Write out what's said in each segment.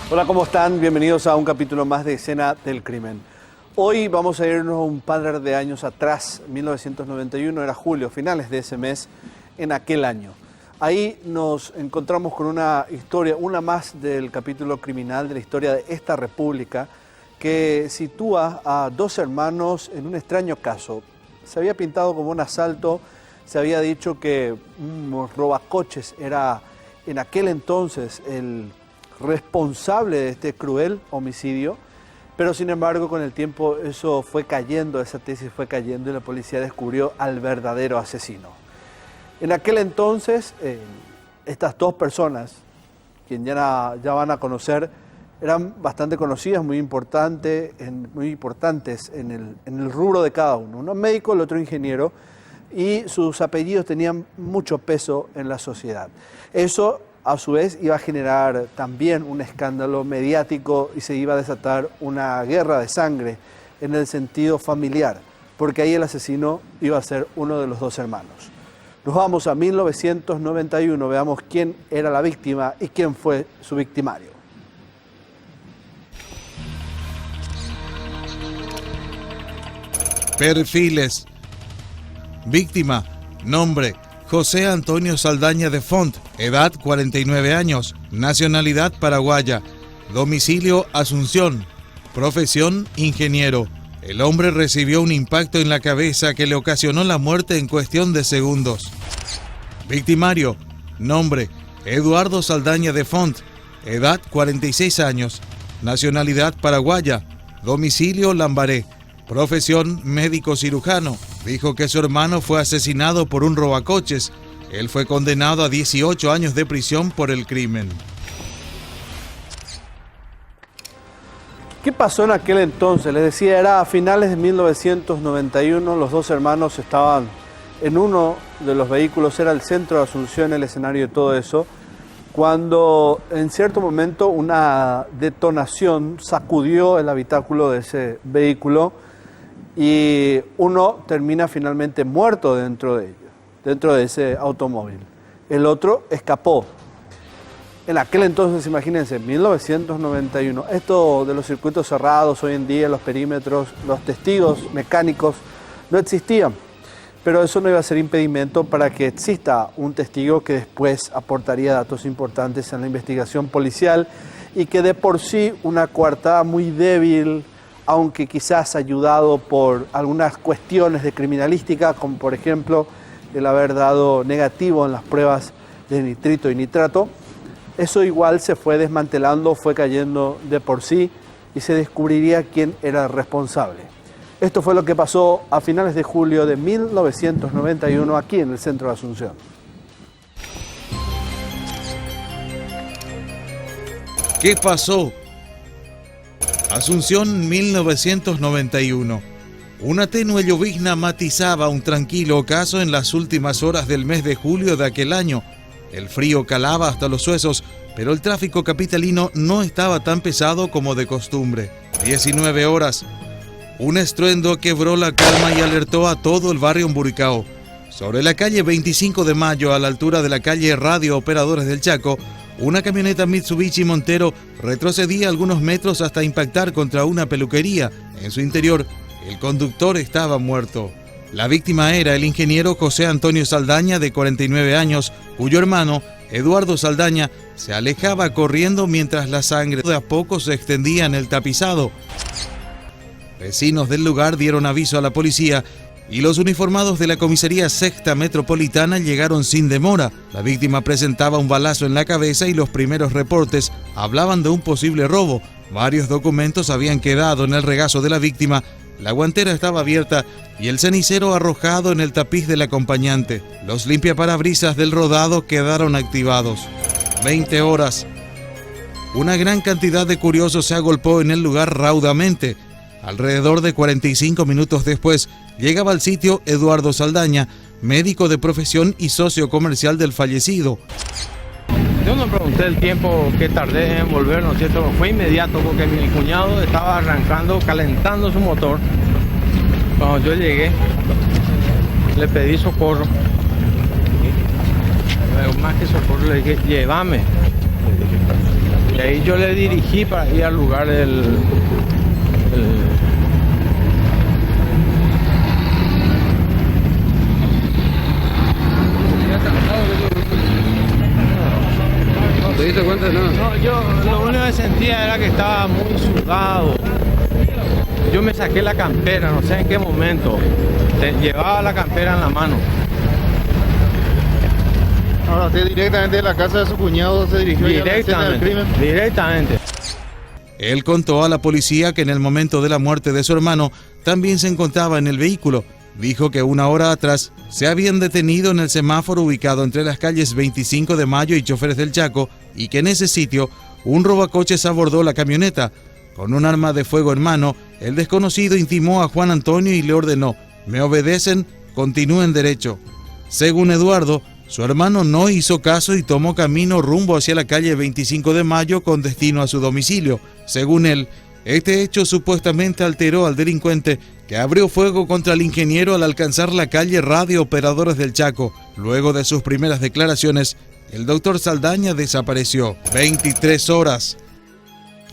Hola, ¿cómo están? Bienvenidos a un capítulo más de Escena del Crimen. Hoy vamos a irnos un par de años atrás, 1991, era julio, finales de ese mes, en aquel año. Ahí nos encontramos con una historia, una más del capítulo criminal de la historia de esta república, que sitúa a dos hermanos en un extraño caso. Se había pintado como un asalto, se había dicho que un robacoches era en aquel entonces el responsable de este cruel homicidio, pero sin embargo con el tiempo eso fue cayendo, esa tesis fue cayendo y la policía descubrió al verdadero asesino. En aquel entonces estas dos personas, quien ya van a conocer, eran bastante conocidas, muy importantes en el rubro de cada uno. Uno médico, el otro ingeniero, y sus apellidos tenían mucho peso en la sociedad. Eso a su vez iba a generar también un escándalo mediático y se iba a desatar una guerra de sangre en el sentido familiar, porque ahí el asesino iba a ser uno de los dos hermanos. Nos vamos a 1991, veamos quién era la víctima y quién fue su victimario. Perfiles. Víctima, nombre: José Antonio Saldaña de Font, edad 49 años, nacionalidad paraguaya, domicilio Asunción, profesión ingeniero. El hombre recibió un impacto en la cabeza que le ocasionó la muerte en cuestión de segundos. Victimario, nombre: Eduardo Saldaña de Font, edad 46 años, nacionalidad paraguaya, domicilio Lambaré, profesión médico cirujano. Dijo que su hermano fue asesinado por un robacoches. Él fue condenado a 18 años de prisión por el crimen. ¿Qué pasó en aquel entonces? Les decía, era a finales de 1991, los dos hermanos estaban en uno de los vehículos, era el centro de Asunción, el escenario de todo eso, cuando en cierto momento una detonación sacudió el habitáculo de ese vehículo y uno termina finalmente muerto dentro de ese automóvil. El otro escapó. En aquel entonces, imagínense, 1991, esto de los circuitos cerrados, hoy en día los perímetros, los testigos mecánicos no existían, pero eso no iba a ser impedimento para que exista un testigo que después aportaría datos importantes en la investigación policial y que de por sí una coartada muy débil, aunque quizás ayudado por algunas cuestiones de criminalística, como por ejemplo el haber dado negativo en las pruebas de nitrito y nitrato, eso igual se fue desmantelando, fue cayendo de por sí y se descubriría quién era el responsable. Esto fue lo que pasó a finales de julio de 1991 aquí en el centro de Asunción. ¿Qué pasó? Asunción, 1991. Una tenue llovizna matizaba un tranquilo ocaso en las últimas horas del mes de julio de aquel año. El frío calaba hasta los huesos, pero el tráfico capitalino no estaba tan pesado como de costumbre. 19 horas. Un estruendo quebró la calma y alertó a todo el barrio Emburicao. Sobre la calle 25 de Mayo, a la altura de la calle Radio Operadores del Chaco, una camioneta Mitsubishi Montero retrocedía algunos metros hasta impactar contra una peluquería. En su interior, el conductor estaba muerto. La víctima era el ingeniero José Antonio Saldaña, de 49 años, cuyo hermano, Eduardo Saldaña, se alejaba corriendo mientras la sangre de a poco se extendía en el tapizado. Vecinos del lugar dieron aviso a la policía y los uniformados de la comisaría Sexta Metropolitana llegaron sin demora. La víctima presentaba un balazo en la cabeza y los primeros reportes hablaban de un posible robo. Varios documentos habían quedado en el regazo de la víctima, la guantera estaba abierta y el cenicero arrojado en el tapiz del acompañante. Los limpiaparabrisas del rodado quedaron activados. 20 horas. Una gran cantidad de curiosos se agolpó en el lugar raudamente. Alrededor de 45 minutos después, llegaba al sitio Eduardo Saldaña, médico de profesión y socio comercial del fallecido. Yo no pregunté el tiempo que tardé en volver, ¿no es cierto? Fue inmediato porque mi cuñado estaba arrancando, calentando su motor. Cuando yo llegué, le pedí socorro. Más que socorro, le dije, llévame. Y ahí yo le dirigí para ir al lugar ¿No te diste cuenta de nada? No, yo lo único que sentía era que estaba muy sudado. Yo me saqué la campera, no sé en qué momento. Llevaba la campera en la mano. Ahora, usted directamente de la casa de su cuñado se dirigió ya a la escena del crimen. Directamente. Él contó a la policía que en el momento de la muerte de su hermano también se encontraba en el vehículo. Dijo que una hora atrás se habían detenido en el semáforo ubicado entre las calles 25 de Mayo y Choferes del Chaco y que en ese sitio un robacoches abordó la camioneta. Con un arma de fuego en mano, el desconocido intimó a Juan Antonio y le ordenó: «Me obedecen, continúen derecho». Según Eduardo, su hermano no hizo caso y tomó camino rumbo hacia la calle 25 de Mayo con destino a su domicilio. Según él, este hecho supuestamente alteró al delincuente, que abrió fuego contra el ingeniero al alcanzar la calle Radio Operadores del Chaco. Luego de sus primeras declaraciones, el doctor Saldaña desapareció. 23 horas.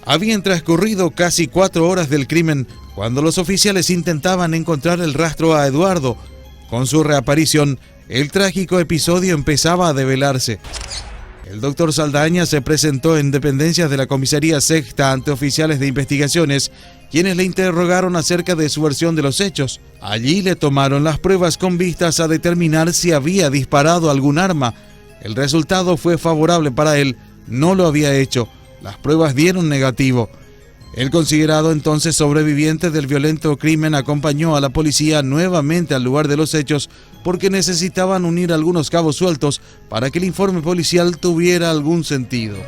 Habían transcurrido casi 4 horas del crimen cuando los oficiales intentaban encontrar el rastro a Eduardo. Con su reaparición, el trágico episodio empezaba a develarse. El doctor Saldaña se presentó en dependencias de la comisaría sexta ante oficiales de investigaciones, quienes le interrogaron acerca de su versión de los hechos. Allí le tomaron las pruebas con vistas a determinar si había disparado algún arma. El resultado fue favorable para él, no lo había hecho. Las pruebas dieron negativo. El considerado entonces sobreviviente del violento crimen acompañó a la policía nuevamente al lugar de los hechos porque necesitaban unir algunos cabos sueltos para que el informe policial tuviera algún sentido.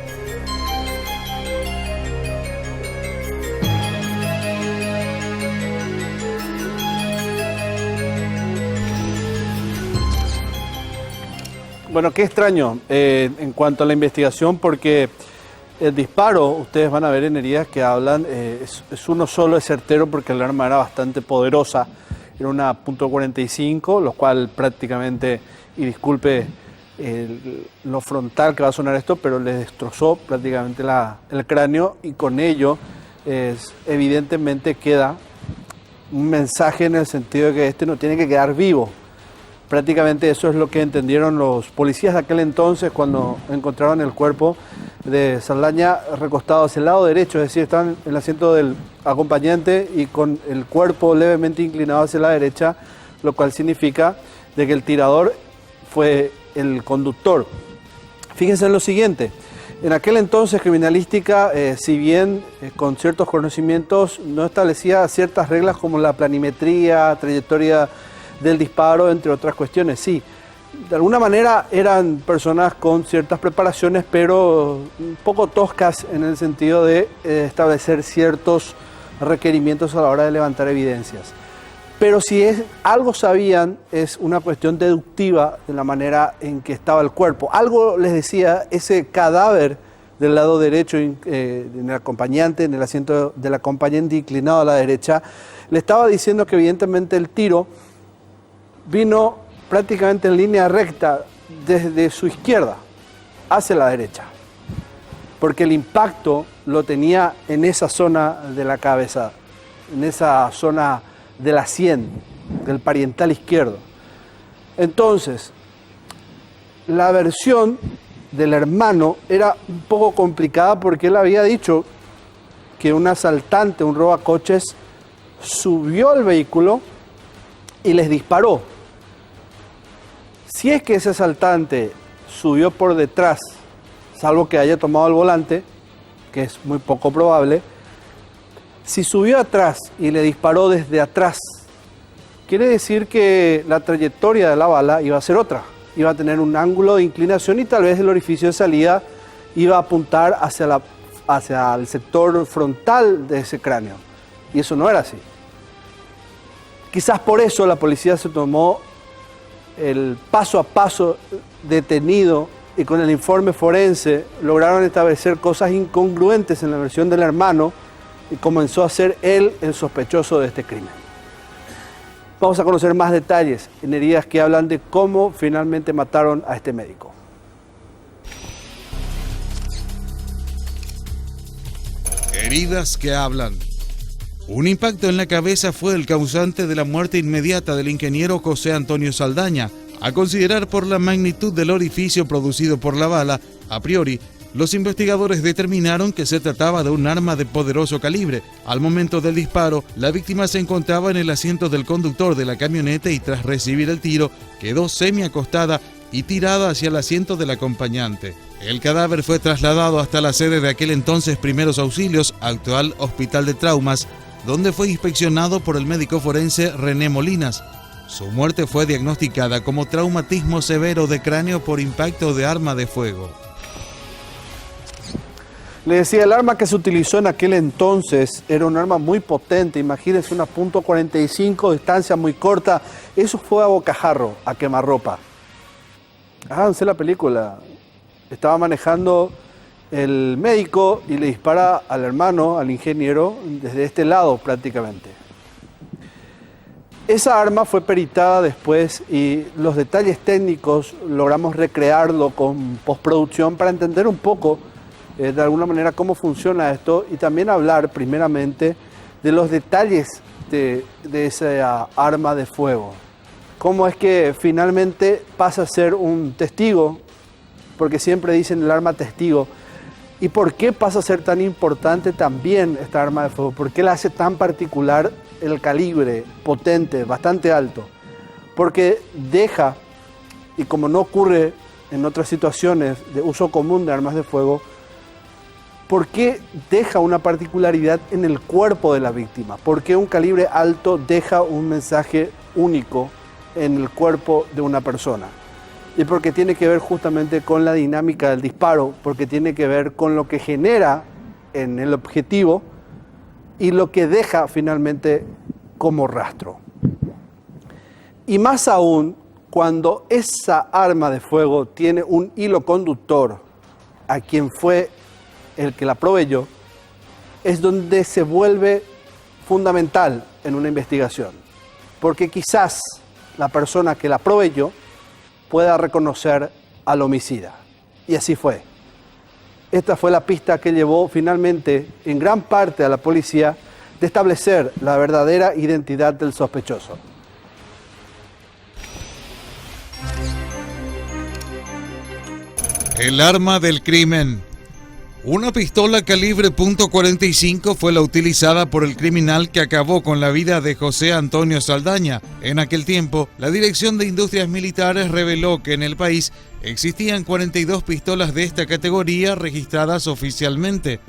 Bueno, qué extraño en cuanto a la investigación, porque el disparo, ustedes van a ver en heridas que hablan, es uno solo, es certero porque el arma era bastante poderosa, era una .45, lo cual prácticamente, y disculpe lo frontal que va a sonar esto, pero le destrozó prácticamente el cráneo, y con ello evidentemente queda un mensaje en el sentido de que este no tiene que quedar vivo. Prácticamente eso es lo que entendieron los policías de aquel entonces cuando encontraron el cuerpo de Saldaña recostado hacia el lado derecho, es decir, estaban en el asiento del acompañante y con el cuerpo levemente inclinado hacia la derecha, lo cual significa de que el tirador fue el conductor. Fíjense en lo siguiente: en aquel entonces criminalística, si bien con ciertos conocimientos, no establecía ciertas reglas como la planimetría, trayectoria del disparo, entre otras cuestiones. Sí, de alguna manera eran personas con ciertas preparaciones, pero un poco toscas en el sentido de establecer ciertos requerimientos a la hora de levantar evidencias. Pero si algo sabían, es una cuestión deductiva de la manera en que estaba el cuerpo. Algo les decía ese cadáver del lado derecho, en el acompañante, en el asiento del acompañante inclinado a la derecha, le estaba diciendo que evidentemente el tiro vino prácticamente en línea recta desde su izquierda hacia la derecha, porque el impacto lo tenía en esa zona de la cabeza, en esa zona de la sien, del parietal izquierdo. Entonces, la versión del hermano era un poco complicada porque él había dicho que un asaltante, un robacoches, subió al vehículo y les disparó. Si es que ese asaltante subió por detrás, salvo que haya tomado el volante, que es muy poco probable, si subió atrás y le disparó desde atrás, quiere decir que la trayectoria de la bala iba a ser otra, iba a tener un ángulo de inclinación y tal vez el orificio de salida iba a apuntar hacia el sector frontal de ese cráneo, y eso no era así. Quizás por eso la policía se tomó el paso a paso detenido y con el informe forense lograron establecer cosas incongruentes en la versión del hermano y comenzó a ser él el sospechoso de este crimen. Vamos a conocer más detalles en heridas que hablan de cómo finalmente mataron a este médico. Heridas que hablan. Un impacto en la cabeza fue el causante de la muerte inmediata del ingeniero José Antonio Saldaña. A considerar por la magnitud del orificio producido por la bala, a priori, los investigadores determinaron que se trataba de un arma de poderoso calibre. Al momento del disparo, la víctima se encontraba en el asiento del conductor de la camioneta y tras recibir el tiro, quedó semiacostada y tirada hacia el asiento del acompañante. El cadáver fue trasladado hasta la sede de aquel entonces Primeros Auxilios, actual Hospital de Traumas, donde fue inspeccionado por el médico forense René Molinas. Su muerte fue diagnosticada como traumatismo severo de cráneo por impacto de arma de fuego. Le decía, el arma que se utilizó en aquel entonces era un arma muy potente. Imagínense una .45, distancia muy corta. Eso fue a bocajarro, a quemarropa. Háganse la película. Estaba manejando el médico y le dispara al hermano, al ingeniero, desde este lado prácticamente. Esa arma fue peritada después y los detalles técnicos logramos recrearlo con postproducción para entender un poco de alguna manera cómo funciona esto y también hablar primeramente de los detalles de esa arma de fuego. Cómo es que finalmente pasa a ser un testigo, porque siempre dicen el arma testigo, y por qué pasa a ser tan importante también esta arma de fuego, por qué la hace tan particular el calibre potente, bastante alto, porque deja, y como no ocurre en otras situaciones de uso común de armas de fuego, ¿por qué deja una particularidad en el cuerpo de la víctima? ¿Por qué un calibre alto deja un mensaje único en el cuerpo de una persona? Y porque tiene que ver justamente con la dinámica del disparo, porque tiene que ver con lo que genera en el objetivo y lo que deja finalmente como rastro. Y más aún, cuando esa arma de fuego tiene un hilo conductor a quien fue el que la proveyó, es donde se vuelve fundamental en una investigación. Porque quizás la persona que la proveyó pueda reconocer al homicida. Y así fue. Esta fue la pista que llevó finalmente en gran parte a la policía de establecer la verdadera identidad del sospechoso. El arma del crimen. Una pistola calibre .45 fue la utilizada por el criminal que acabó con la vida de José Antonio Saldaña. En aquel tiempo, la Dirección de Industrias Militares reveló que en el país existían 42 pistolas de esta categoría registradas oficialmente.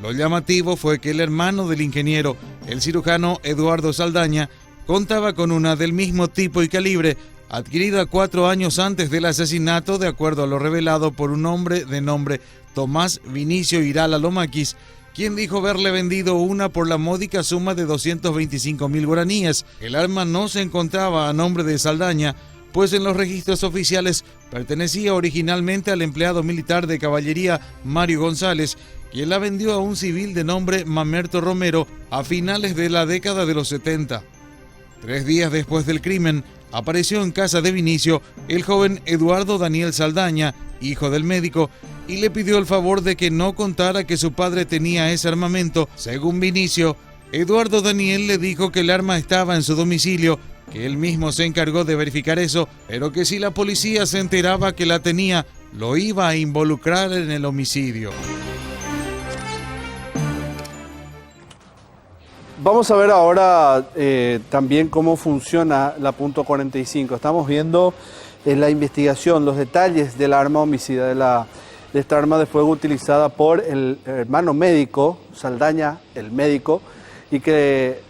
Lo llamativo fue que el hermano del ingeniero, el cirujano Eduardo Saldaña, contaba con una del mismo tipo y calibre, adquirida 4 años antes del asesinato, de acuerdo a lo revelado por un hombre de nombre Tomás Vinicio Irala Lomaquis, quien dijo haberle vendido una por la módica suma de 225.000 guaraníes. El arma no se encontraba a nombre de Saldaña, pues en los registros oficiales pertenecía originalmente al empleado militar de caballería Mario González, quien la vendió a un civil de nombre Mamerto Romero a finales de la década de los 70. 3 días después del crimen, apareció en casa de Vinicio el joven Eduardo Daniel Saldaña, hijo del médico, y le pidió el favor de que no contara que su padre tenía ese armamento. Según Vinicio, Eduardo Daniel le dijo que el arma estaba en su domicilio, que él mismo se encargó de verificar eso, pero que si la policía se enteraba que la tenía, lo iba a involucrar en el homicidio. Vamos a ver ahora también cómo funciona la .45. Estamos viendo la investigación, los detalles del arma homicida, de esta arma de fuego utilizada por el hermano médico, Saldaña, el médico, y que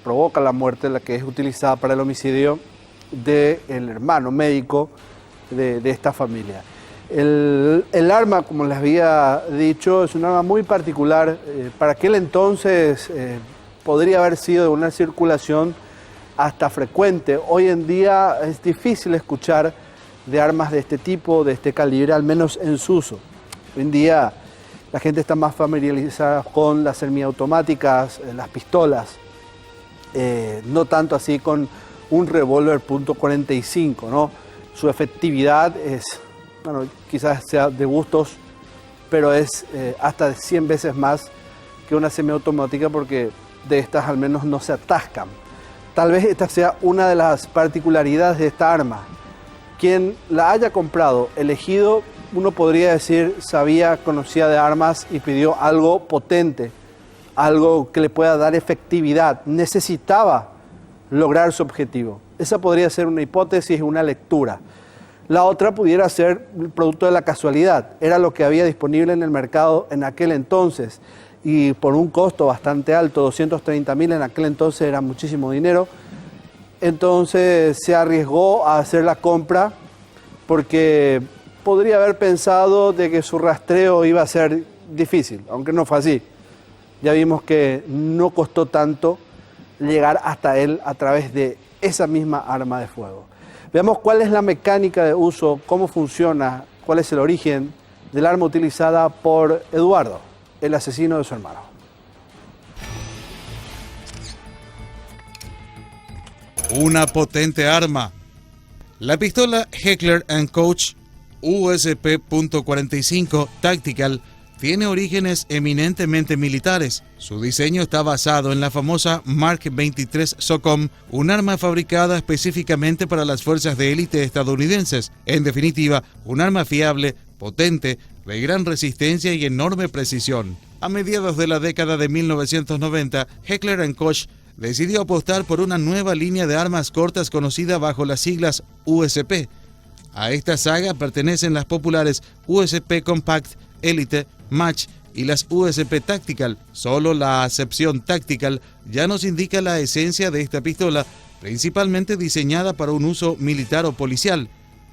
provoca la muerte, la que es utilizada para el homicidio del hermano médico de esta familia. El arma, como les había dicho, es un arma muy particular. Para aquel entonces podría haber sido de una circulación hasta frecuente. Hoy en día es difícil escuchar de armas de este tipo, de este calibre, al menos en su uso. Hoy en día la gente está más familiarizada con las semiautomáticas, las pistolas, no tanto así con un revólver .45, ¿no? Su efectividad es, bueno, quizás sea de gustos pero es hasta 100 veces más que una semiautomática porque de estas al menos no se atascan. Tal vez esta sea una de las particularidades de esta arma. Quien la haya comprado, elegido, uno podría decir, sabía, conocía de armas y pidió algo potente, algo que le pueda dar efectividad. Necesitaba lograr su objetivo. Esa podría ser una hipótesis, una lectura. La otra pudiera ser el producto de la casualidad. Era lo que había disponible en el mercado en aquel entonces y por un costo bastante alto, 230.000 en aquel entonces era muchísimo dinero. Entonces se arriesgó a hacer la compra porque podría haber pensado de que su rastreo iba a ser difícil, aunque no fue así. Ya vimos que no costó tanto llegar hasta él a través de esa misma arma de fuego. Veamos cuál es la mecánica de uso, cómo funciona, cuál es el origen del arma utilizada por Eduardo, el asesino de su hermano. Una potente arma. La pistola Heckler & Koch USP.45 Tactical tiene orígenes eminentemente militares. Su diseño está basado en la famosa Mark 23 SOCOM, un arma fabricada específicamente para las fuerzas de élite estadounidenses. En definitiva, un arma fiable, potente, de gran resistencia y enorme precisión. A mediados de la década de 1990, Heckler & Koch decidió apostar por una nueva línea de armas cortas conocida bajo las siglas USP. A esta saga pertenecen las populares USP Compact, Elite, Match y las USP Tactical. Solo la acepción Tactical ya nos indica la esencia de esta pistola, principalmente diseñada para un uso militar o policial.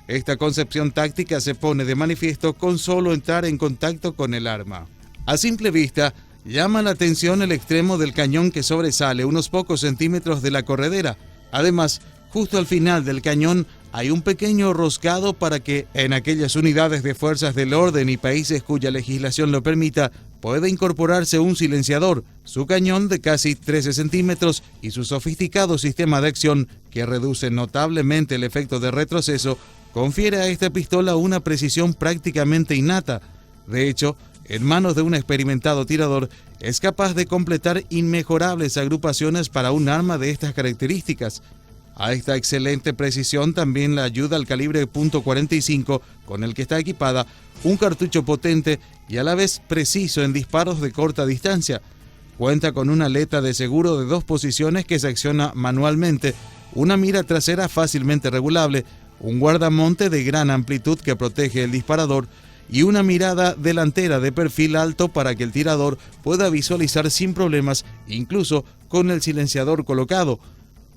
Esta concepción táctica se pone de manifiesto con solo entrar en contacto con el arma. A simple vista, llama la atención el extremo del cañón que sobresale unos pocos centímetros de la corredera. Además, justo al final del cañón hay un pequeño roscado para que, en aquellas unidades de fuerzas del orden y países cuya legislación lo permita, pueda incorporarse un silenciador. Su cañón de casi 13 centímetros y su sofisticado sistema de acción, que reduce notablemente el efecto de retroceso, confiere a esta pistola una precisión prácticamente innata. De hecho, en manos de un experimentado tirador, es capaz de completar inmejorables agrupaciones para un arma de estas características. A esta excelente precisión también le ayuda el calibre .45 con el que está equipada, un cartucho potente y a la vez preciso en disparos de corta distancia. Cuenta con una aleta de seguro de 2 posiciones que se acciona manualmente, una mira trasera fácilmente regulable, un guardamonte de gran amplitud que protege el disparador y una mirada delantera de perfil alto para que el tirador pueda visualizar sin problemas, incluso con el silenciador colocado.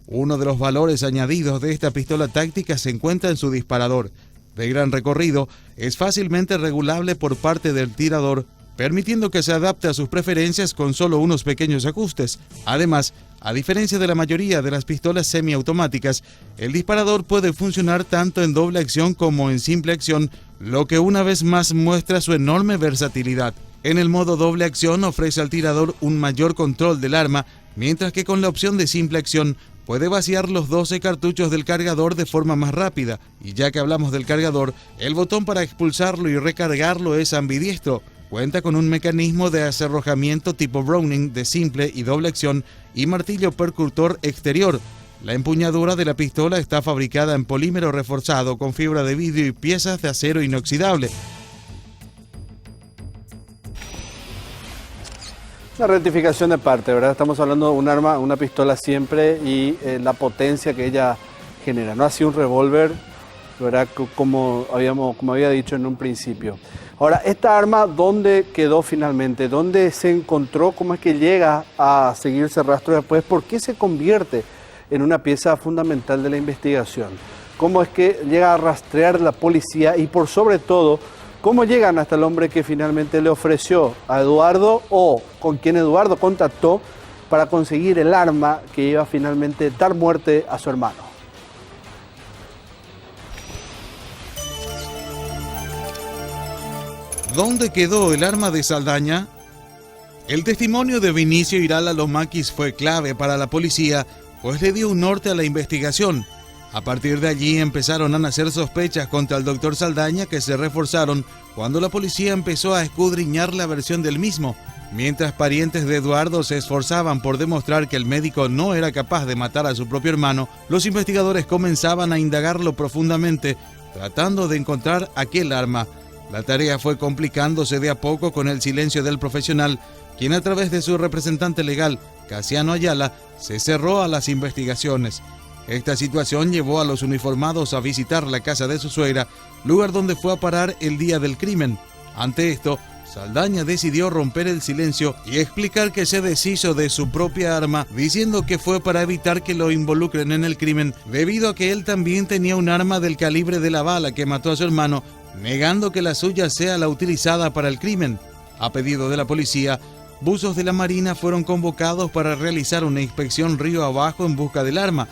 Uno de los valores añadidos de esta pistola táctica se encuentra en su disparador. De gran recorrido, es fácilmente regulable por parte del tirador, permitiendo que se adapte a sus preferencias con solo unos pequeños ajustes. Además, a diferencia de la mayoría de las pistolas semiautomáticas, el disparador puede funcionar tanto en doble acción como en simple acción, lo que una vez más muestra su enorme versatilidad. En el modo doble acción ofrece al tirador un mayor control del arma, mientras que con la opción de simple acción puede vaciar los 12 cartuchos del cargador de forma más rápida. Y ya que hablamos del cargador, el botón para expulsarlo y recargarlo es ambidiestro. Cuenta con un mecanismo de acerrojamiento tipo Browning de simple y doble acción y martillo percutor exterior. La empuñadura de la pistola está fabricada en polímero reforzado con fibra de vidrio y piezas de acero inoxidable. Una rectificación de parte, ¿verdad? Estamos hablando de un arma, una pistola siempre y la potencia que ella genera. No así un revólver, ¿verdad? Como había dicho en un principio. Ahora, esta arma, ¿dónde quedó finalmente? ¿Dónde se encontró? ¿Cómo es que llega a seguirse rastro después? ¿Por qué se convierte en una pieza fundamental de la investigación? ¿Cómo es que llega a rastrear la policía? Y por sobre todo, ¿cómo llegan hasta el hombre que finalmente le ofreció a Eduardo o con quien Eduardo contactó para conseguir el arma que iba a finalmente dar muerte a su hermano? ¿Dónde quedó el arma de Saldaña? El testimonio de Vinicio Irala Lomakis fue clave para la policía, pues le dio un norte a la investigación. A partir de allí empezaron a nacer sospechas contra el doctor Saldaña que se reforzaron cuando la policía empezó a escudriñar la versión del mismo. Mientras parientes de Eduardo se esforzaban por demostrar que el médico no era capaz de matar a su propio hermano, los investigadores comenzaban a indagarlo profundamente, tratando de encontrar aquel arma. La tarea fue complicándose de a poco con el silencio del profesional, quien a través de su representante legal, Casiano Ayala, se cerró a las investigaciones. Esta situación llevó a los uniformados a visitar la casa de su suegra, lugar donde fue a parar el día del crimen. Ante esto, Saldaña decidió romper el silencio y explicar que se deshizo de su propia arma, diciendo que fue para evitar que lo involucren en el crimen, debido a que él también tenía un arma del calibre de la bala que mató a su hermano, negando que la suya sea la utilizada para el crimen. A pedido de la policía, buzos de la Marina fueron convocados para realizar una inspección río abajo en busca del arma.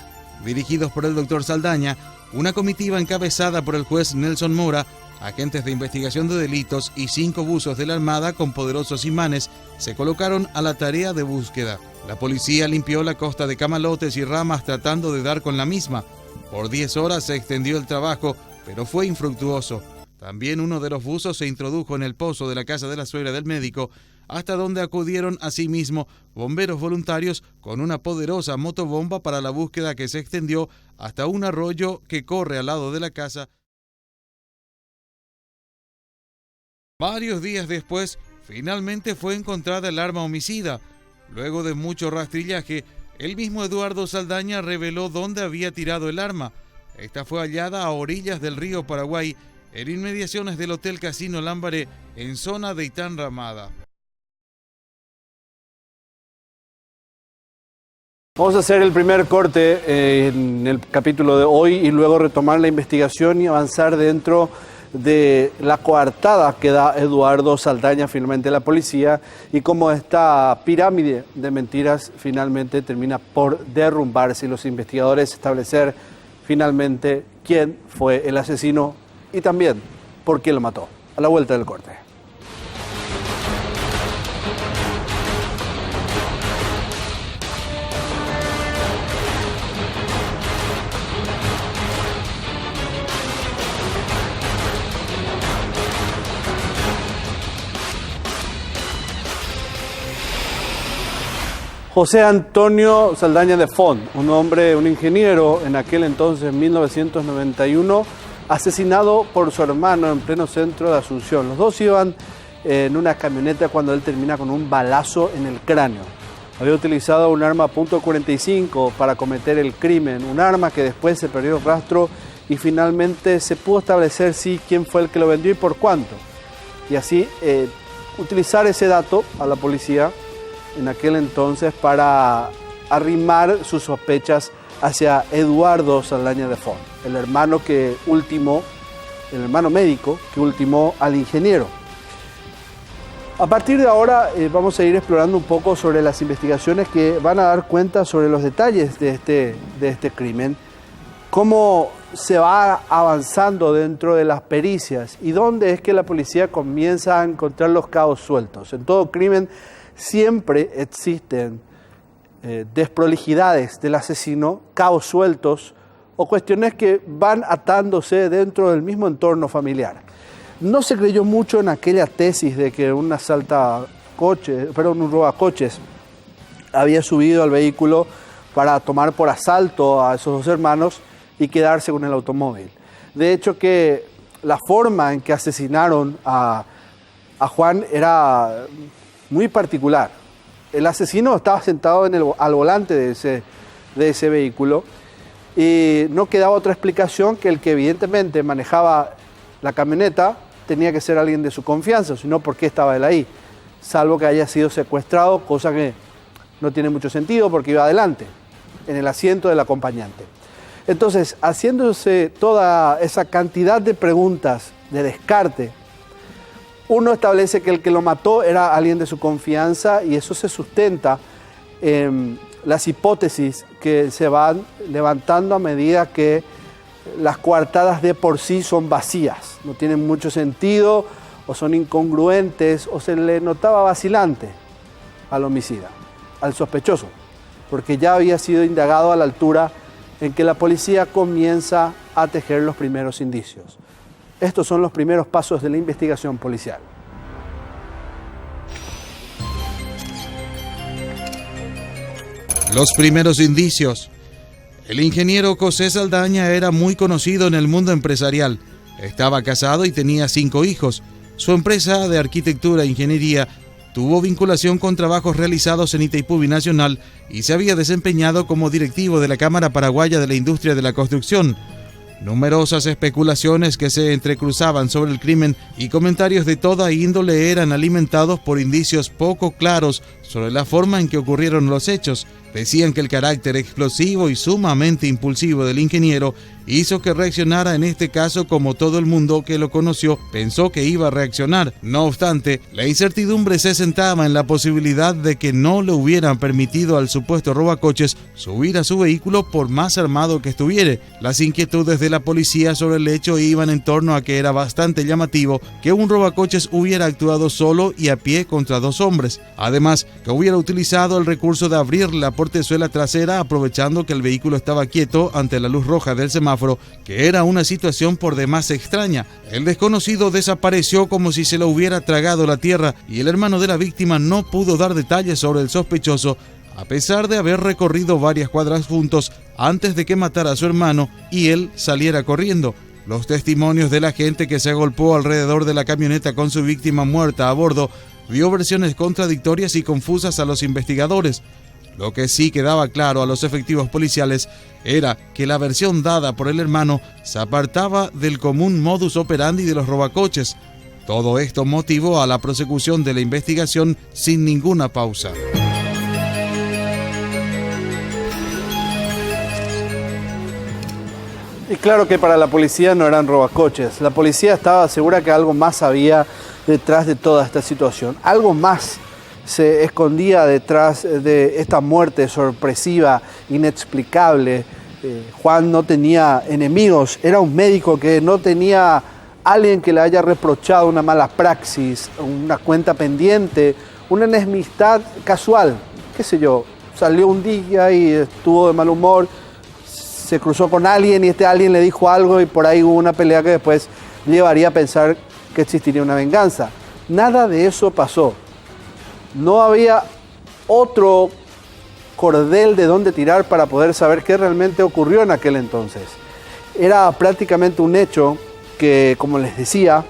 Dirigidos por el doctor Saldaña, una comitiva encabezada por el juez Nelson Mora, agentes de investigación de delitos y 5 buzos de la Armada con poderosos imanes se colocaron a la tarea de búsqueda. La policía limpió la costa de camalotes y ramas tratando de dar con la misma. Por 10 horas se extendió el trabajo, pero fue infructuoso. También uno de los buzos se introdujo en el pozo de la casa de la suegra del médico, hasta donde acudieron asimismo bomberos voluntarios con una poderosa motobomba para la búsqueda que se extendió hasta un arroyo que corre al lado de la casa. Varios días después, finalmente fue encontrada el arma homicida. Luego de mucho rastrillaje, el mismo Eduardo Saldaña reveló dónde había tirado el arma. Esta fue hallada a orillas del río Paraguay, en inmediaciones del Hotel Casino Lambaré, en zona de Itán Ramada. Vamos a hacer el primer corte en el capítulo de hoy y luego retomar la investigación y avanzar dentro de la coartada que da Eduardo Saldaña finalmente a la policía y cómo esta pirámide de mentiras finalmente termina por derrumbarse y los investigadores establecer finalmente quién fue el asesino y también por qué lo mató. A la vuelta del corte. José Antonio Saldaña de Font, un hombre, un ingeniero en aquel entonces, en 1991, asesinado por su hermano en pleno centro de Asunción. Los dos iban en una camioneta cuando él termina con un balazo en el cráneo. Había utilizado un arma .45 para cometer el crimen, un arma que después se perdió el rastro y finalmente se pudo establecer quién fue el que lo vendió y por cuánto. Y así utilizar ese dato a la policía en aquel entonces para arrimar sus sospechas hacia Eduardo Saldaña de Font, el hermano médico que ultimó al ingeniero. A partir de ahora vamos a ir explorando un poco sobre las investigaciones que van a dar cuenta sobre los detalles de este crimen, cómo se va avanzando dentro de las pericias y dónde es que la policía comienza a encontrar los cabos sueltos. En todo crimen siempre existen desprolijidades del asesino, cabos sueltos o cuestiones que van atándose dentro del mismo entorno familiar. No se creyó mucho en aquella tesis de que un robacoches había subido al vehículo para tomar por asalto a esos dos hermanos y quedarse con el automóvil. De hecho que la forma en que asesinaron a Juan era muy particular. El asesino estaba sentado al volante de ese vehículo y no quedaba otra explicación que el que evidentemente manejaba la camioneta tenía que ser alguien de su confianza, sino por qué estaba él ahí, salvo que haya sido secuestrado, cosa que no tiene mucho sentido porque iba adelante, en el asiento del acompañante. Entonces, haciéndose toda esa cantidad de preguntas de descarte, uno establece que el que lo mató era alguien de su confianza y eso se sustenta en las hipótesis que se van levantando a medida que las coartadas de por sí son vacías, no tienen mucho sentido o son incongruentes o se le notaba vacilante al homicida, al sospechoso, porque ya había sido indagado a la altura en que la policía comienza a tejer los primeros indicios. Estos son los primeros pasos de la investigación policial. Los primeros indicios. El ingeniero José Saldaña era muy conocido en el mundo empresarial. Estaba casado y tenía 5 hijos. Su empresa de arquitectura e ingeniería tuvo vinculación con trabajos realizados en Itaipú Binacional y se había desempeñado como directivo de la Cámara Paraguaya de la Industria de la Construcción. Numerosas especulaciones que se entrecruzaban sobre el crimen y comentarios de toda índole eran alimentados por indicios poco claros sobre la forma en que ocurrieron los hechos. Decían que el carácter explosivo y sumamente impulsivo del ingeniero hizo que reaccionara en este caso como todo el mundo que lo conoció pensó que iba a reaccionar. No obstante, la incertidumbre se sentaba en la posibilidad de que no le hubieran permitido al supuesto robacoches subir a su vehículo por más armado que estuviera. Las inquietudes de la policía sobre el hecho iban en torno a que era bastante llamativo que un robacoches hubiera actuado solo y a pie contra 2 hombres. Además, que hubiera utilizado el recurso de abrir la portezuela trasera aprovechando que el vehículo estaba quieto ante la luz roja del semáforo, que era una situación por demás extraña. El desconocido desapareció como si se lo hubiera tragado la tierra y el hermano de la víctima no pudo dar detalles sobre el sospechoso, a pesar de haber recorrido varias cuadras juntos antes de que matara a su hermano y él saliera corriendo. Los testimonios de la gente que se agolpó alrededor de la camioneta con su víctima muerta a bordo dio versiones contradictorias y confusas a los investigadores. Lo que sí quedaba claro a los efectivos policiales era que la versión dada por el hermano se apartaba del común modus operandi de los robacoches. Todo esto motivó a la prosecución de la investigación sin ninguna pausa. Y claro que para la policía no eran robacoches. La policía estaba segura que algo más había detrás de toda esta situación. Algo más se escondía detrás de esta muerte sorpresiva, inexplicable. Juan no tenía enemigos, era un médico que no tenía alguien que le haya reprochado una mala praxis, una cuenta pendiente, una enemistad casual, qué sé yo. Salió un día y estuvo de mal humor, se cruzó con alguien y este alguien le dijo algo y por ahí hubo una pelea que después llevaría a pensar que existiría una venganza. Nada de eso pasó. No había otro cordel de dónde tirar para poder saber qué realmente ocurrió en aquel entonces. Era prácticamente un hecho que, como les decía,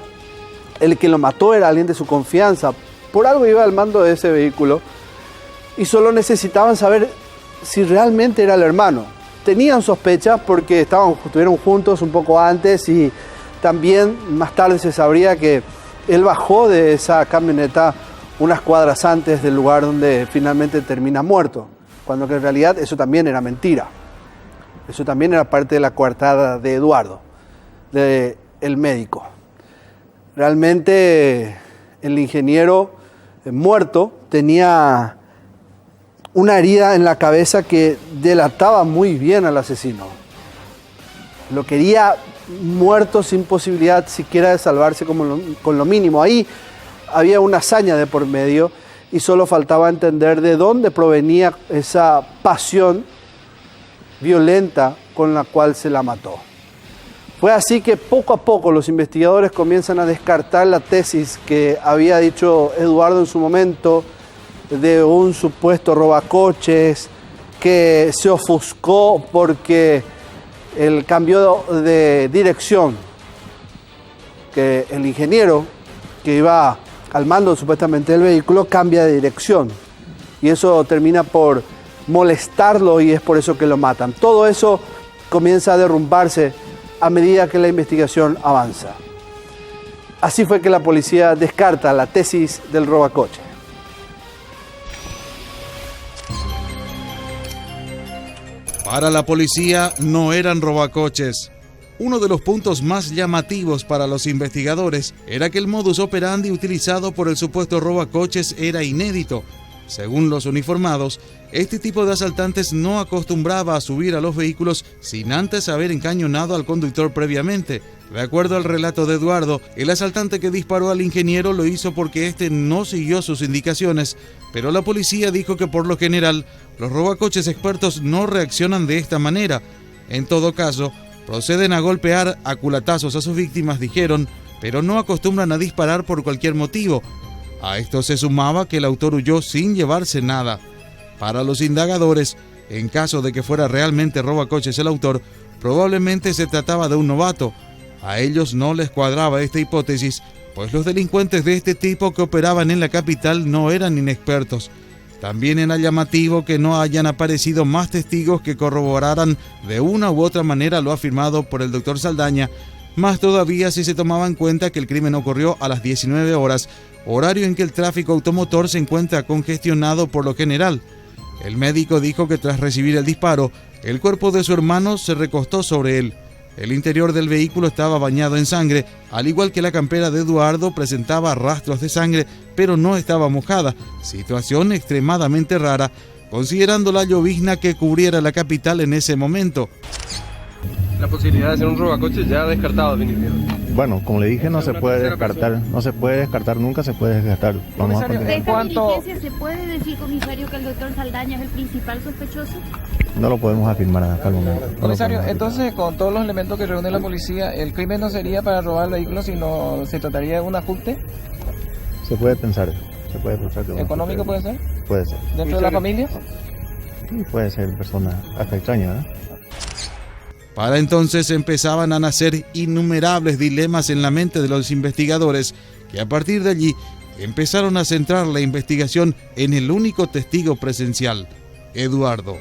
el que lo mató era alguien de su confianza. Por algo iba al mando de ese vehículo y solo necesitaban saber si realmente era el hermano. Tenían sospechas porque estuvieron juntos un poco antes y también más tarde se sabría que él bajó de esa camioneta unas cuadras antes del lugar donde finalmente termina muerto, cuando que en realidad eso también era mentira. Eso también era parte de la coartada de Eduardo, del médico. Realmente el ingeniero muerto tenía una herida en la cabeza que delataba muy bien al asesino. Lo quería muerto sin posibilidad siquiera de salvarse con lo mínimo. Ahí había una hazaña de por medio y solo faltaba entender de dónde provenía esa pasión violenta con la cual se la mató. Fue así que poco a poco los investigadores comienzan a descartar la tesis que había dicho Eduardo en su momento de un supuesto robacoches que se ofuscó porque el cambio de dirección, que el ingeniero que iba al mando supuestamente del vehículo cambia de dirección y eso termina por molestarlo y es por eso que lo matan. Todo eso comienza a derrumbarse a medida que la investigación avanza. Así fue que la policía descarta la tesis del robacoche. Para la policía no eran robacoches. Uno de los puntos más llamativos para los investigadores era que el modus operandi utilizado por el supuesto robacoches era inédito. Según los uniformados, este tipo de asaltantes no acostumbraba a subir a los vehículos sin antes haber encañonado al conductor previamente. De acuerdo al relato de Eduardo, el asaltante que disparó al ingeniero lo hizo porque este no siguió sus indicaciones, pero la policía dijo que por lo general los robacoches expertos no reaccionan de esta manera. En todo caso, proceden a golpear a culatazos a sus víctimas, dijeron, pero no acostumbran a disparar por cualquier motivo. A esto se sumaba que el autor huyó sin llevarse nada. Para los indagadores, en caso de que fuera realmente robacoches el autor, probablemente se trataba de un novato. A ellos no les cuadraba esta hipótesis, pues los delincuentes de este tipo que operaban en la capital no eran inexpertos. También era llamativo que no hayan aparecido más testigos que corroboraran de una u otra manera lo afirmado por el doctor Saldaña, más todavía si se tomaba en cuenta que el crimen ocurrió a las 19 horas, horario en que el tráfico automotor se encuentra congestionado por lo general. El médico dijo que tras recibir el disparo, el cuerpo de su hermano se recostó sobre él. El interior del vehículo estaba bañado en sangre, al igual que la campera de Eduardo presentaba rastros de sangre, pero no estaba mojada, situación extremadamente rara, considerando la llovizna que cubriera la capital en ese momento. La posibilidad de hacer un robacoches ya descartado definitivamente. Bueno, como le dije, no se puede descartar, nunca se puede descartar. Comisario, ¿de esta diligencia se puede decir, comisario, que el doctor Saldaña es el principal sospechoso? No lo podemos afirmar hasta el momento. Comisario, entonces con todos los elementos que reúne la policía, ¿el crimen no sería para robar el vehículo, sino se trataría de un ajuste? Se puede pensar que ¿Económico puede ser? Puede ser. ¿Dentro de la familia? Sí, puede ser persona hasta extraña, ¿eh? Para entonces empezaban a nacer innumerables dilemas en la mente de los investigadores, que a partir de allí empezaron a centrar la investigación en el único testigo presencial, Eduardo.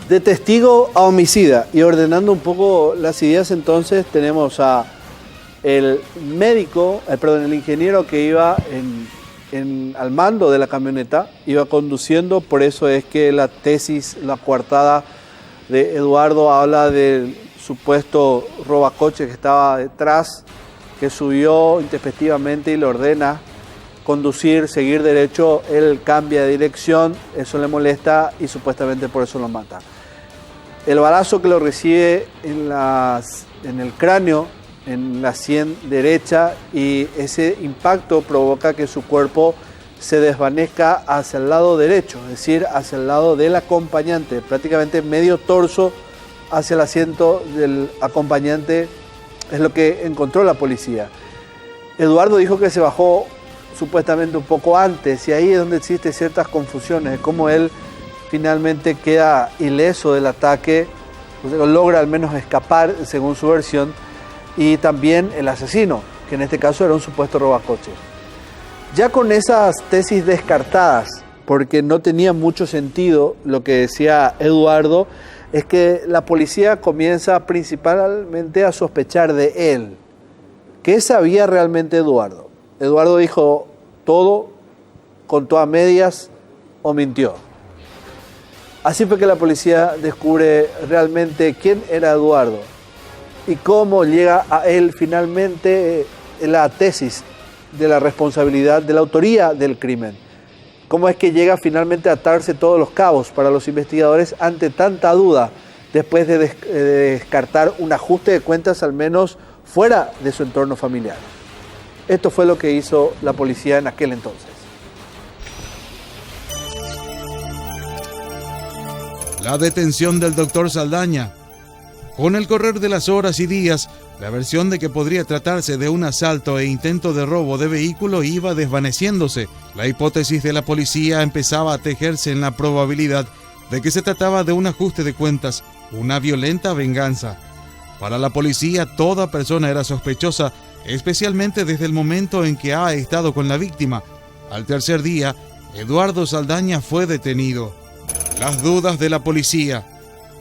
De testigo a homicida, y ordenando un poco las ideas, entonces tenemos a el ingeniero que iba al mando de la camioneta, iba conduciendo, por eso es que la tesis, la coartada de Eduardo habla del supuesto robacoche que estaba detrás, que subió intempestivamente y le ordena conducir, seguir derecho. Él cambia de dirección, eso le molesta y supuestamente por eso lo mata. El balazo que lo recibe en el cráneo, en la sien derecha, y ese impacto provoca que su cuerpo se desvanezca hacia el lado derecho, es decir, hacia el lado del acompañante, prácticamente medio torso hacia el asiento del acompañante, es lo que encontró la policía. Eduardo dijo que se bajó supuestamente un poco antes, y ahí es donde existen ciertas confusiones, cómo él finalmente queda ileso del ataque, logra al menos escapar según su versión, y también el asesino, que en este caso era un supuesto robacoche. Ya con esas tesis descartadas, porque no tenía mucho sentido lo que decía Eduardo, es que la policía comienza principalmente a sospechar de él. ¿Qué sabía realmente Eduardo? Eduardo dijo todo, contó a medias o mintió. Así fue que la policía descubre realmente quién era Eduardo y cómo llega a él finalmente la tesis de la responsabilidad, de la autoría del crimen. Cómo es que llega finalmente a atarse todos los cabos para los investigadores ante tanta duda, después de descartar un ajuste de cuentas al menos fuera de su entorno familiar. Esto fue lo que hizo la policía en aquel entonces. La detención del doctor Saldaña. Con el correr de las horas y días, la versión de que podría tratarse de un asalto e intento de robo de vehículo iba desvaneciéndose. La hipótesis de la policía empezaba a tejerse en la probabilidad de que se trataba de un ajuste de cuentas, una violenta venganza. Para la policía, toda persona era sospechosa, especialmente desde el momento en que ha estado con la víctima. Al tercer día, Eduardo Saldaña fue detenido. Las dudas de la policía.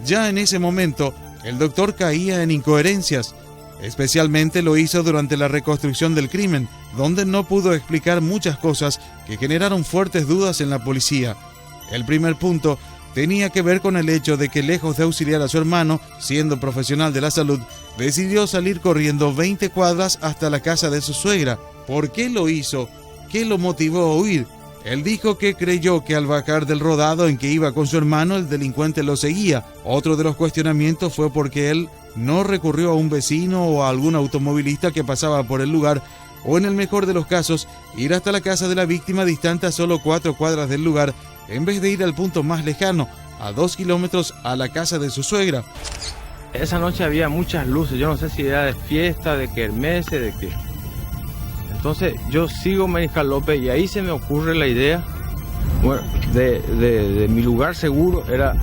Ya en ese momento, el doctor caía en incoherencias. Especialmente lo hizo durante la reconstrucción del crimen, donde no pudo explicar muchas cosas que generaron fuertes dudas en la policía. El primer punto tenía que ver con el hecho de que, lejos de auxiliar a su hermano, siendo profesional de la salud, decidió salir corriendo 20 cuadras hasta la casa de su suegra. ¿Por qué lo hizo? ¿Qué lo motivó a huir? Él dijo que creyó que al bajar del rodado en que iba con su hermano, el delincuente lo seguía. Otro de los cuestionamientos fue porque él no recurrió a un vecino o a algún automovilista que pasaba por el lugar o en el mejor de los casos, ir hasta la casa de la víctima distante a solo 4 cuadras del lugar, en vez de ir al punto más lejano, a 2 kilómetros, a la casa de su suegra. Esa noche había muchas luces, yo no sé si era de fiesta, de kermesse, de qué. Entonces yo sigo Mariscal López y ahí se me ocurre la idea, bueno, de mi lugar seguro era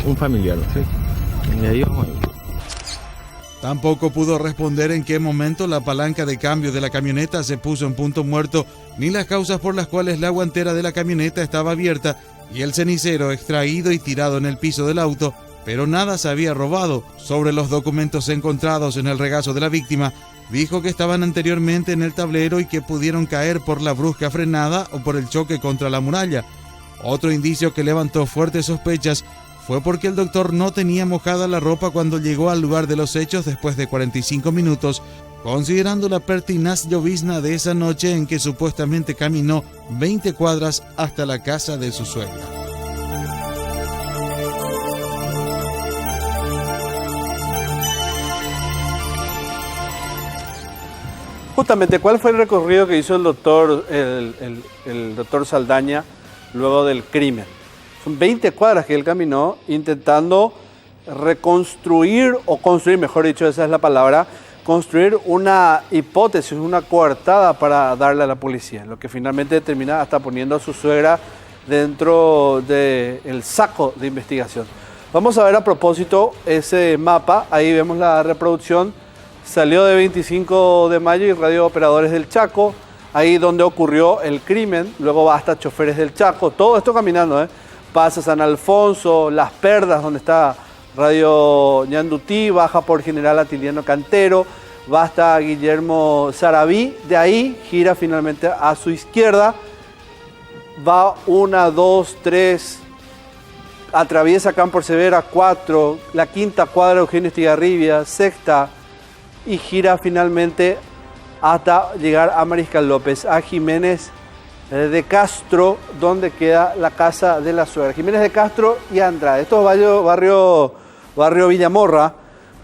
un familiar, ¿sí? Y ahí vamos a ir. Tampoco pudo responder en qué momento la palanca de cambio de la camioneta se puso en punto muerto, ni las causas por las cuales la guantera de la camioneta estaba abierta y el cenicero extraído y tirado en el piso del auto, pero nada se había robado. Sobre los documentos encontrados en el regazo de la víctima, dijo que estaban anteriormente en el tablero y que pudieron caer por la brusca frenada o por el choque contra la muralla. Otro indicio que levantó fuertes sospechas fue porque el doctor no tenía mojada la ropa cuando llegó al lugar de los hechos después de 45 minutos, considerando la pertinaz llovizna de esa noche en que supuestamente caminó 20 cuadras hasta la casa de su suegra. Justamente, ¿cuál fue el recorrido que hizo el doctor Saldaña luego del crimen? Son 20 cuadras que él caminó intentando reconstruir, o construir, mejor dicho, esa es la palabra, construir una hipótesis, una coartada para darle a la policía, lo que finalmente termina hasta poniendo a su suegra dentro del saco de investigación. Vamos a ver a propósito ese mapa, ahí vemos la reproducción, salió de 25 de mayo y Radio Operadores del Chaco, ahí donde ocurrió el crimen, luego va hasta Choferes del Chaco, todo esto caminando, pasa San Alfonso, Las Perdas, donde está Radio Ñandutí, baja por General Atiliano Cantero, va hasta Guillermo Sarabí, de ahí gira finalmente a su izquierda, va 1, 2, 3, atraviesa Campo Severa, 4, la quinta cuadra Eugenio Estigarribia, sexta, y gira finalmente hasta llegar a Mariscal López, a Jiménez de Castro, donde queda la casa de la suegra. Jiménez de Castro y Andrade. Esto es barrio Villamorra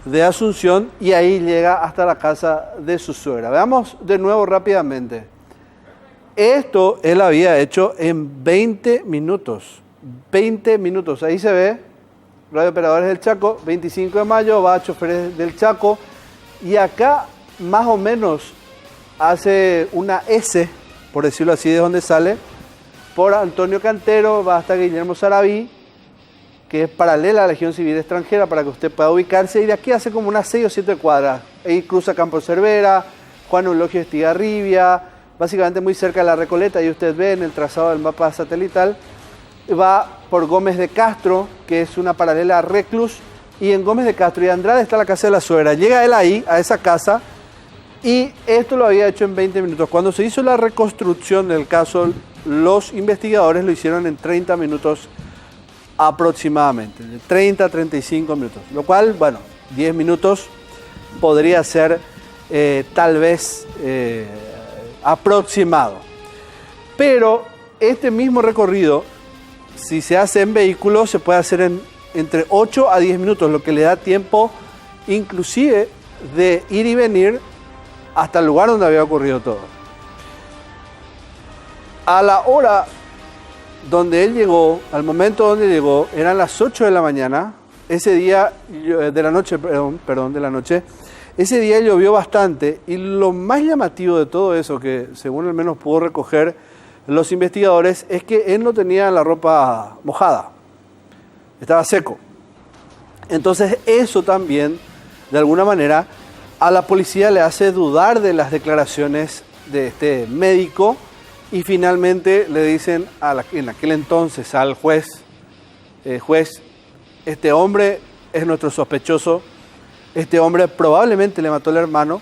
de Asunción, y ahí llega hasta la casa de su suegra. Veamos de nuevo rápidamente. Esto él había hecho en 20 minutos. 20 minutos. Ahí se ve Radio Operadores del Chaco, 25 de mayo, va a Choferes del Chaco, y acá más o menos hace una S, por decirlo así, de donde sale, por Antonio Cantero, va hasta Guillermo Sarabí, que es paralela a la Legión Civil Extranjera, para que usted pueda ubicarse, y de aquí hace como unas 6 o 7 cuadras. Ahí cruza Campo Cervera, Juan Eulogio Estigarribia, básicamente muy cerca de la Recoleta, y usted ve en el trazado del mapa satelital, va por Gómez de Castro, que es una paralela a Reclus, y en Gómez de Castro y Andrade está la casa de la suegra. Llega él ahí, a esa casa, y esto lo había hecho en 20 minutos. Cuando se hizo la reconstrucción del caso, los investigadores lo hicieron en 30 minutos aproximadamente, de 30 a 35 minutos, lo cual, bueno, 10 minutos podría ser tal vez aproximado. Pero este mismo recorrido, si se hace en vehículo, se puede hacer entre 8 a 10 minutos, lo que le da tiempo inclusive de ir y venir hasta el lugar donde había ocurrido todo. A la hora donde él llegó, al momento donde llegó, eran las 8 de la mañana, ese día, de la noche, ese día llovió bastante, y lo más llamativo de todo eso, que según al menos pudo recoger los investigadores, es que él no tenía la ropa mojada, estaba seco. Entonces eso también, de alguna manera, a la policía le hace dudar de las declaraciones de este médico, y finalmente le dicen en aquel entonces al juez, este hombre es nuestro sospechoso, este hombre probablemente le mató al hermano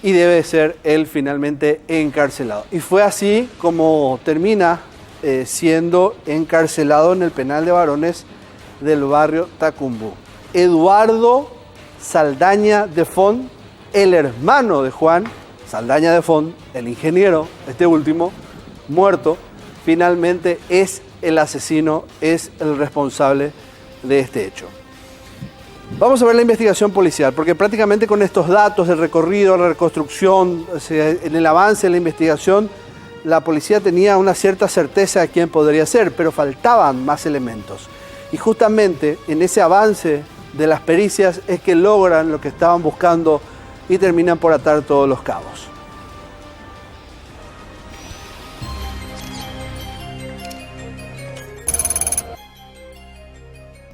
y debe ser él finalmente encarcelado. Y fue así como termina siendo encarcelado en el penal de varones del barrio Tacumbú. Eduardo Saldaña de Font, el hermano de Juan Saldaña de Font, el ingeniero, este último, muerto, finalmente es el asesino, es el responsable de este hecho. Vamos a ver la investigación policial, porque prácticamente con estos datos del recorrido, la reconstrucción, en el avance de la investigación, la policía tenía una cierta certeza de quién podría ser, pero faltaban más elementos. Y justamente en ese avance de las pericias es que logran lo que estaban buscando y terminan por atar todos los cabos.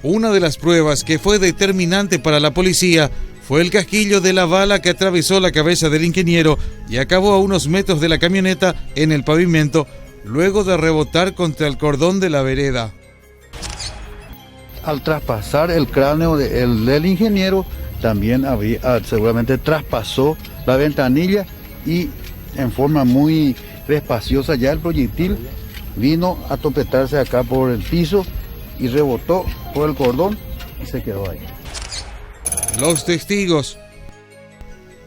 Una de las pruebas que fue determinante para la policía fue el casquillo de la bala que atravesó la cabeza del ingeniero y acabó a unos metros de la camioneta en el pavimento, luego de rebotar contra el cordón de la vereda. Al traspasar el cráneo del ingeniero, también seguramente traspasó la ventanilla y en forma muy despaciosa ya el proyectil vino a topetarse acá por el piso y rebotó por el cordón y se quedó ahí. Los testigos.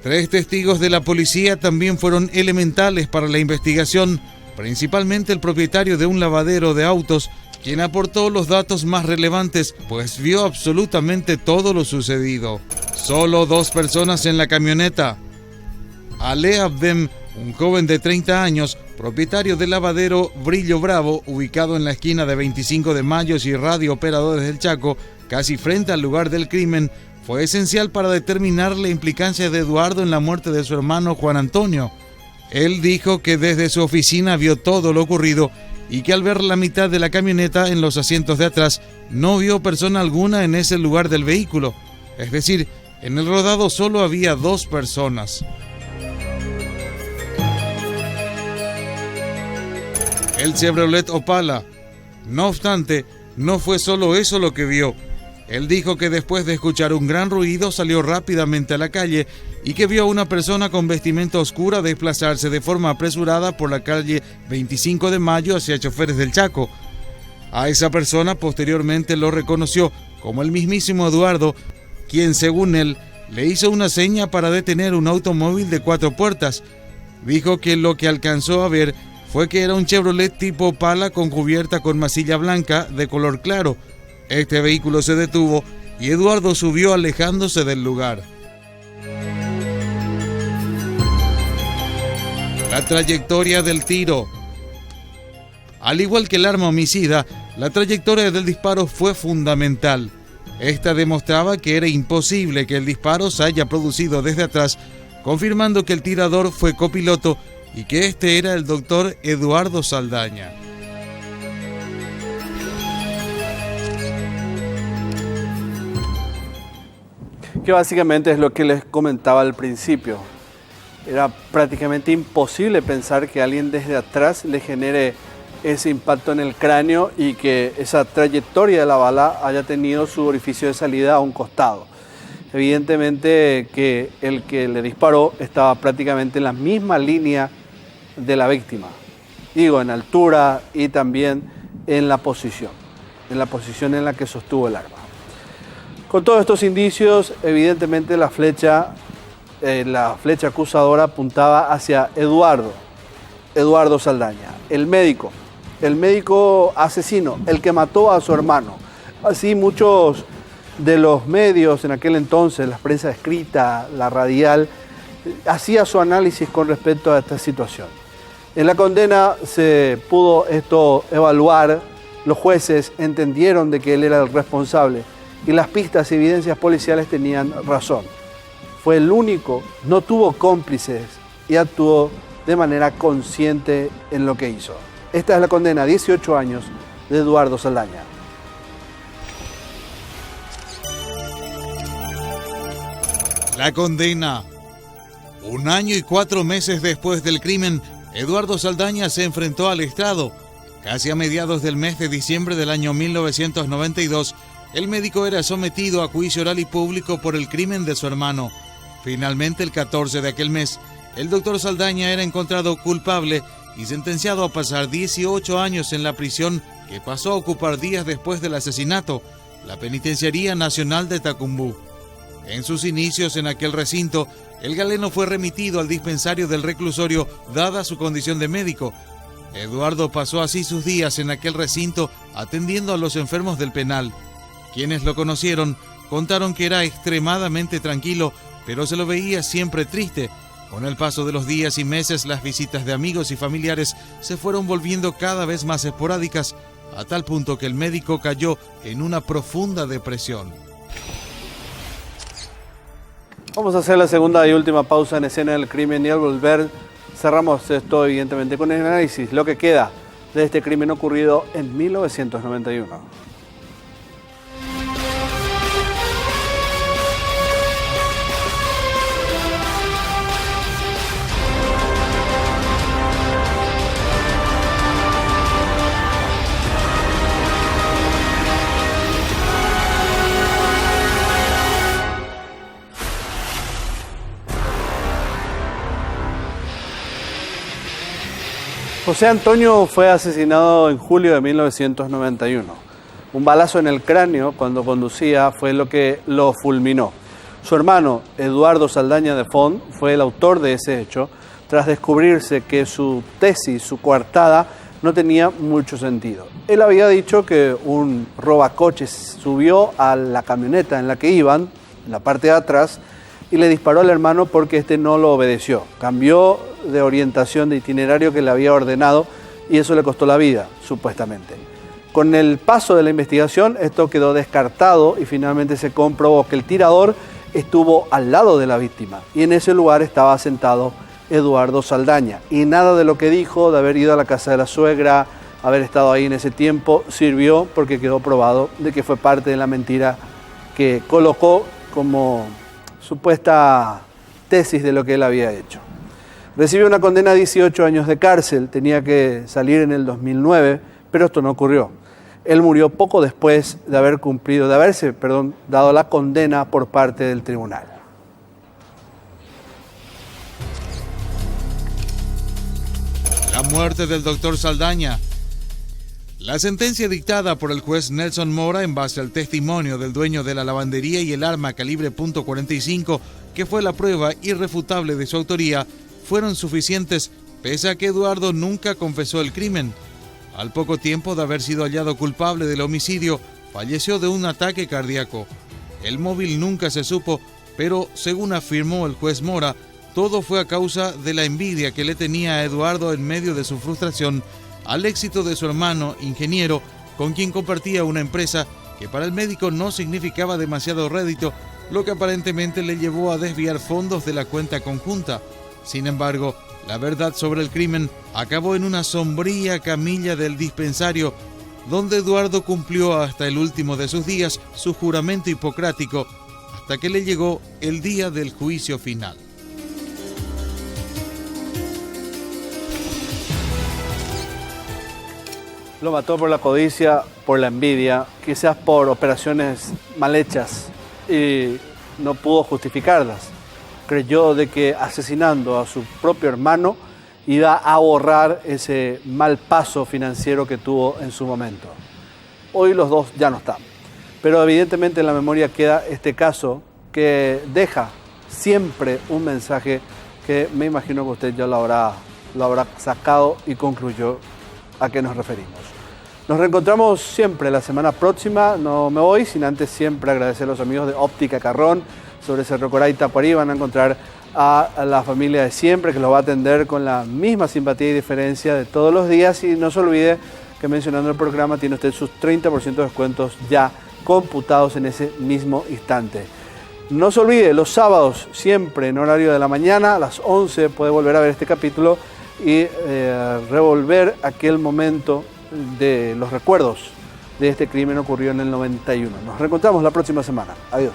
3 testigos de la policía también fueron elementales para la investigación, principalmente el propietario de un lavadero de autos, quien aportó los datos más relevantes, pues vio absolutamente todo lo sucedido. Solo 2 personas en la camioneta. Ale Abdem, un joven de 30 años, propietario del lavadero Brillo Bravo, ubicado en la esquina de 25 de Mayo y Radio Operadores del Chaco, casi frente al lugar del crimen, fue esencial para determinar la implicancia de Eduardo en la muerte de su hermano Juan Antonio. Él dijo que desde su oficina vio todo lo ocurrido y que al ver la mitad de la camioneta en los asientos de atrás, no vio persona alguna en ese lugar del vehículo. Es decir, en el rodado solo había 2 personas. El Chevrolet Opala. No obstante, no fue solo eso lo que vio. Él dijo que después de escuchar un gran ruido salió rápidamente a la calle y que vio a una persona con vestimenta oscura desplazarse de forma apresurada por la calle 25 de Mayo hacia Choferes del Chaco. A esa persona posteriormente lo reconoció como el mismísimo Eduardo, quien según él le hizo una seña para detener un automóvil de 4 puertas. Dijo que lo que alcanzó a ver fue que era un Chevrolet tipo Opala con cubierta con masilla blanca de color claro. Este vehículo se detuvo y Eduardo subió alejándose del lugar. La trayectoria del tiro. Al igual que el arma homicida, la trayectoria del disparo fue fundamental. Esta demostraba que era imposible que el disparo se haya producido desde atrás, confirmando que el tirador fue copiloto y que este era el doctor Eduardo Saldaña. Que básicamente es lo que les comentaba al principio. Era prácticamente imposible pensar que alguien desde atrás le genere ese impacto en el cráneo y que esa trayectoria de la bala haya tenido su orificio de salida a un costado. Evidentemente que el que le disparó estaba prácticamente en la misma línea de la víctima. Digo, en altura y también en la posición en la que sostuvo el arma. Con todos estos indicios, evidentemente la flecha acusadora apuntaba hacia Eduardo Saldaña, el médico asesino, el que mató a su hermano. Así muchos de los medios en aquel entonces, la prensa escrita, la radial, hacía su análisis con respecto a esta situación. En la condena se pudo esto evaluar, los jueces entendieron de que él era el responsable y las pistas y evidencias policiales tenían razón. Fue el único, no tuvo cómplices y actuó de manera consciente en lo que hizo. Esta es la condena a 18 años de Eduardo Saldaña. La condena. 1 año y 4 meses después del crimen, Eduardo Saldaña se enfrentó al estrado. Casi a mediados del mes de diciembre del año 1992, el médico era sometido a juicio oral y público por el crimen de su hermano. Finalmente, el 14 de aquel mes, el doctor Saldaña era encontrado culpable y sentenciado a pasar 18 años en la prisión que pasó a ocupar días después del asesinato, la Penitenciaría Nacional de Tacumbú. En sus inicios en aquel recinto, el galeno fue remitido al dispensario del reclusorio dada su condición de médico. Eduardo pasó así sus días en aquel recinto atendiendo a los enfermos del penal. Quienes lo conocieron contaron que era extremadamente tranquilo, pero se lo veía siempre triste. Con el paso de los días y meses, las visitas de amigos y familiares se fueron volviendo cada vez más esporádicas, a tal punto que el médico cayó en una profunda depresión. Vamos a hacer la segunda y última pausa en Escena del Crimen y al volver cerramos esto evidentemente con el análisis, lo que queda de este crimen ocurrido en 1991. José Antonio fue asesinado en julio de 1991. Un balazo en el cráneo cuando conducía fue lo que lo fulminó. Su hermano, Eduardo Saldaña de Font, fue el autor de ese hecho, tras descubrirse que su tesis, su coartada, no tenía mucho sentido. Él había dicho que un robacoches subió a la camioneta en la que iban, en la parte de atrás, y le disparó al hermano porque este no lo obedeció. Cambió de orientación de itinerario que le había ordenado y eso le costó la vida, supuestamente. Con el paso de la investigación, esto quedó descartado y finalmente se comprobó que el tirador estuvo al lado de la víctima y en ese lugar estaba sentado Eduardo Saldaña. Y nada de lo que dijo, de haber ido a la casa de la suegra, haber estado ahí en ese tiempo, sirvió porque quedó probado de que fue parte de la mentira que colocó como supuesta tesis de lo que él había hecho. Recibió una condena a 18 años de cárcel, tenía que salir en el 2009, pero esto no ocurrió. Él murió poco después de haberse dado la condena por parte del tribunal. La muerte del doctor Saldaña. La sentencia dictada por el juez Nelson Mora en base al testimonio del dueño de la lavandería y el arma calibre .45, que fue la prueba irrefutable de su autoría, fueron suficientes, pese a que Eduardo nunca confesó el crimen. Al poco tiempo de haber sido hallado culpable del homicidio, falleció de un ataque cardíaco. El móvil nunca se supo, pero según afirmó el juez Mora, todo fue a causa de la envidia que le tenía a Eduardo en medio de su frustración al éxito de su hermano, ingeniero, con quien compartía una empresa que para el médico no significaba demasiado rédito, lo que aparentemente le llevó a desviar fondos de la cuenta conjunta. Sin embargo, la verdad sobre el crimen acabó en una sombría camilla del dispensario, donde Eduardo cumplió hasta el último de sus días su juramento hipocrático, hasta que le llegó el día del juicio final. Lo mató por la codicia, por la envidia, quizás por operaciones mal hechas y no pudo justificarlas. Creyó de que asesinando a su propio hermano iba a borrar ese mal paso financiero que tuvo en su momento. Hoy los dos ya no están, pero evidentemente en la memoria queda este caso que deja siempre un mensaje que me imagino que usted ya lo habrá sacado y concluyó a qué nos referimos. Nos reencontramos siempre la semana próxima. No me voy sin antes siempre agradecer a los amigos de Óptica Carrón. Sobre Cerro Corá y Tapuarí van a encontrar a la familia de siempre que los va a atender con la misma simpatía y diferencia de todos los días. Y no se olvide que mencionando el programa tiene usted sus 30% de descuentos ya computados en ese mismo instante. No se olvide, los sábados siempre en horario de la mañana a las 11 puede volver a ver este capítulo y revolver aquel momento de los recuerdos de este crimen ocurrido en el 91. Nos reencontramos la próxima semana. Adiós.